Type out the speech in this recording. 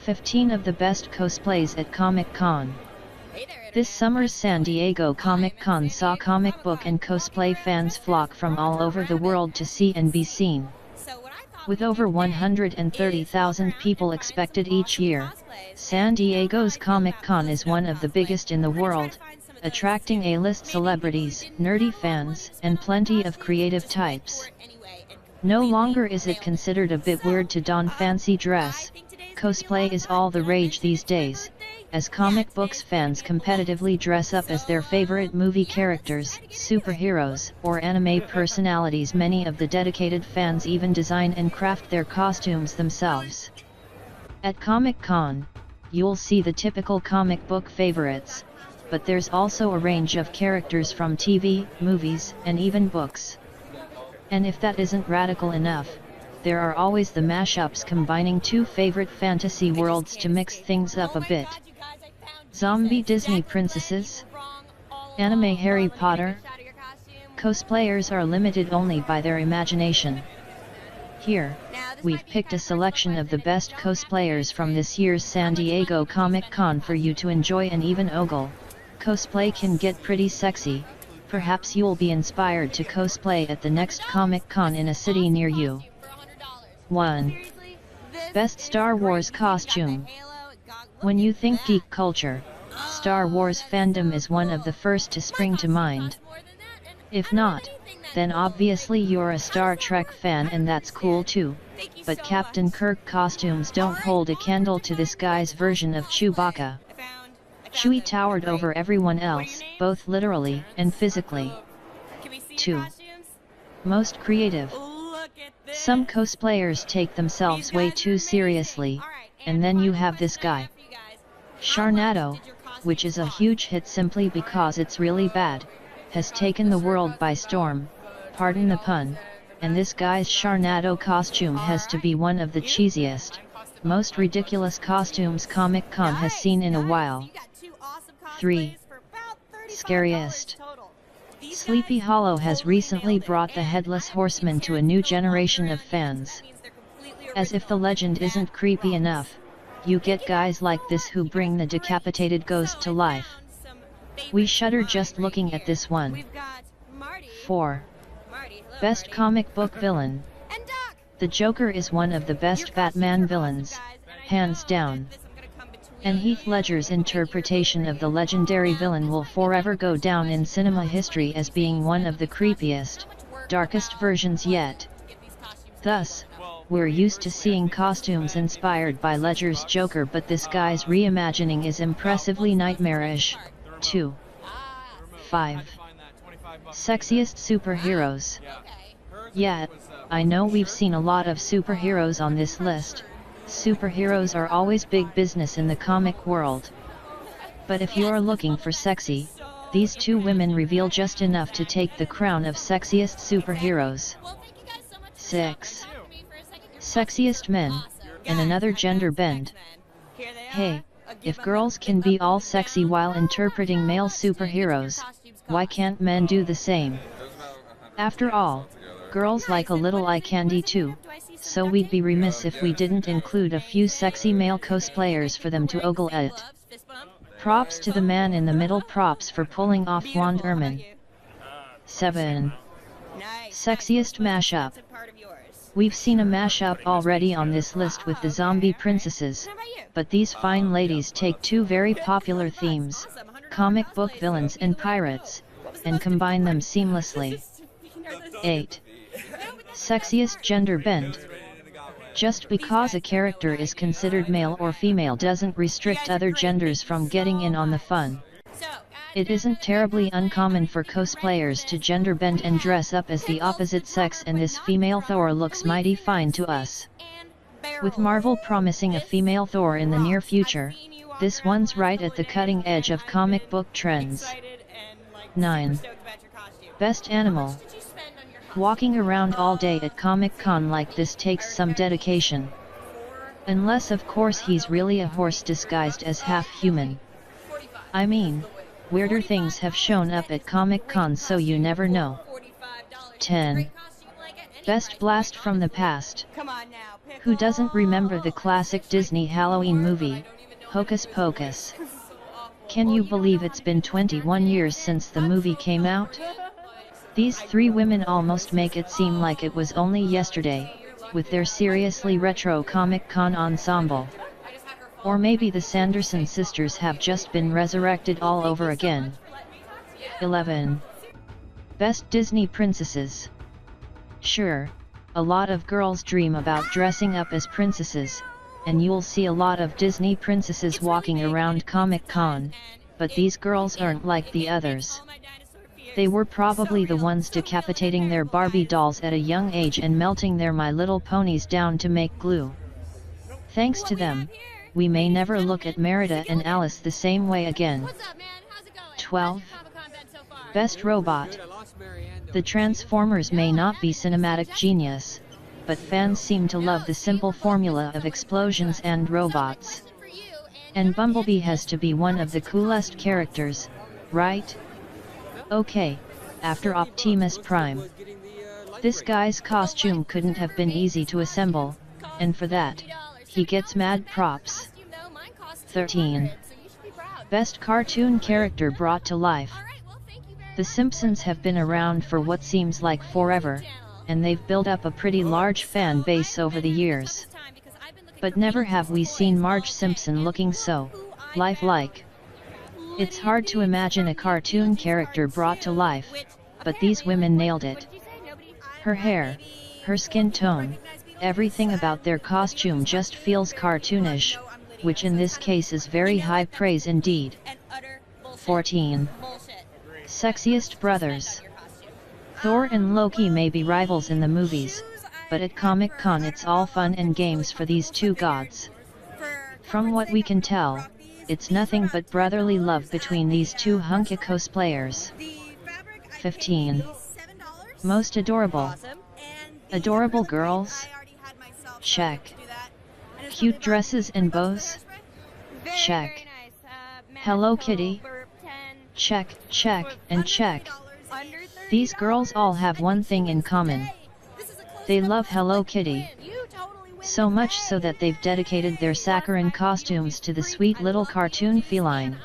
15 of the best cosplays at Comic Con. This summer's San Diego Comic Con saw comic book and cosplay fans flock from all over the world to see and be seen. With over 130,000 people expected each year, San Diego's Comic Con is one of the biggest in the world, attracting A-list celebrities, nerdy fans, and plenty of creative types. No longer is it considered a bit weird to don fancy dress. Cosplay is all the rage these days, as comic books fans competitively dress up as their favorite movie characters, superheroes, or anime personalities. Many of the dedicated fans even design and craft their costumes themselves. At Comic Con, you'll see the typical comic book favorites, but there's also a range of characters from TV, movies, and even books. And if that isn't radical enough, there are always the mashups combining two favorite fantasy worlds to mix things up a bit. Zombie Disney princesses, anime Harry Potter. Cosplayers are limited only by their imagination. Here, we've picked a selection of the best cosplayers from this year's San Diego Comic Con for you to enjoy and even ogle. Cosplay can get pretty sexy. Perhaps you'll be inspired to cosplay at the next Comic Con in a city near you. 1. Best Star Wars Costume. When you think geek culture, Star Wars fandom is one of the first to spring to mind. If not, then obviously you're a Star Trek fan, and that's cool too, but Captain Kirk costumes don't hold a candle to this guy's version of Chewbacca. Chewie towered over everyone else, both literally and physically. 2. Most creative. Some cosplayers take themselves way too seriously, and then you have this guy. Sharknado, which is a huge hit simply because it's really bad, has taken the world by storm, pardon the pun, and this guy's Sharknado costume has to be one of the cheesiest, most ridiculous costumes Comic Con has seen in a while. 3. Scariest. Sleepy Hollow has recently brought the Headless Horseman to a new generation of fans. As if the legend isn't creepy enough, you get guys like this who bring the decapitated ghost to life. We shudder just looking at this one. 4. Best Comic Book Villain. The Joker is one of the best Batman villains, hands down. And Heath Ledger's interpretation of the legendary villain will forever go down in cinema history as being one of the creepiest, darkest versions yet. Thus, we're used to seeing costumes inspired by Ledger's Joker, but this guy's reimagining is impressively nightmarish. 2. 5. Sexiest Superheroes. Yeah, I know we've seen a lot of superheroes on this list. Superheroes are always big business in the comic world. But if you're looking for sexy, these two women reveal just enough to take the crown of sexiest superheroes. 6. Sexiest Men, and another gender bend. Hey, if girls can be all sexy while interpreting male superheroes, why can't men do the same? After all, girls like a little eye candy too, so we'd be remiss if we didn't include a few sexy male cosplayers for them to ogle at. Props to the man in the middle, props for pulling off Wand Erman. 7. Sexiest Mashup. We've seen a mashup already on this list with the zombie princesses, but these fine ladies take two very popular themes, comic book villains and pirates, and combine them seamlessly. 8. Sexiest Gender Bend. Just because a character is considered male or female doesn't restrict other genders from getting in on the fun. It isn't terribly uncommon for cosplayers to gender bend and dress up as the opposite sex, and this female Thor looks mighty fine to us. With Marvel promising a female Thor in the near future, this one's right at the cutting edge of comic book trends. 9. Best Animal. Walking around all day at Comic Con like this takes some dedication. Unless of course he's really a horse disguised as half human. I mean, weirder things have shown up at Comic Con, so you never know. 10. Best blast from the past. Who doesn't remember the classic Disney Halloween movie, Hocus Pocus? Can you believe it's been 21 years since the movie came out? These three women almost make it seem like it was only yesterday, with their seriously retro Comic Con ensemble. Or maybe the Sanderson sisters have just been resurrected all over again. 11. Best Disney Princesses. Sure, a lot of girls dream about dressing up as princesses, and you'll see a lot of Disney princesses walking around Comic Con, but these girls aren't like the others. They were probably the ones decapitating their Barbie dolls at a young age and melting their My Little Ponies down to make glue. Thanks to them, we may never look at Merida and Alice the same way again. 12. Best Robot. The Transformers may not be cinematic genius, but fans seem to love the simple formula of explosions and robots. And Bumblebee has to be one of the coolest characters, right? Okay, after Optimus Prime. This guy's costume couldn't have been easy to assemble, and for that, he gets mad props. 13. Best Cartoon Character Brought to Life. The Simpsons have been around for what seems like forever, and they've built up a pretty large fan base over the years. But never have we seen Marge Simpson looking so lifelike. It's hard to imagine a cartoon character brought to life, but these women nailed it. Her hair, her skin tone, everything about their costume just feels cartoonish, which in this case is very high praise indeed. 14. Sexiest Brothers. Thor and Loki may be rivals in the movies, but at Comic Con it's all fun and games for these two gods. From what we can tell, it's nothing but brotherly love between these two hunky cosplayers. 15. Most adorable. Adorable girls? Check. Cute dresses and bows? Check. Hello Kitty? Check, check, and check. These girls all have one thing in common. They love Hello Kitty. So much so that they've dedicated their saccharine costumes to the sweet little cartoon feline.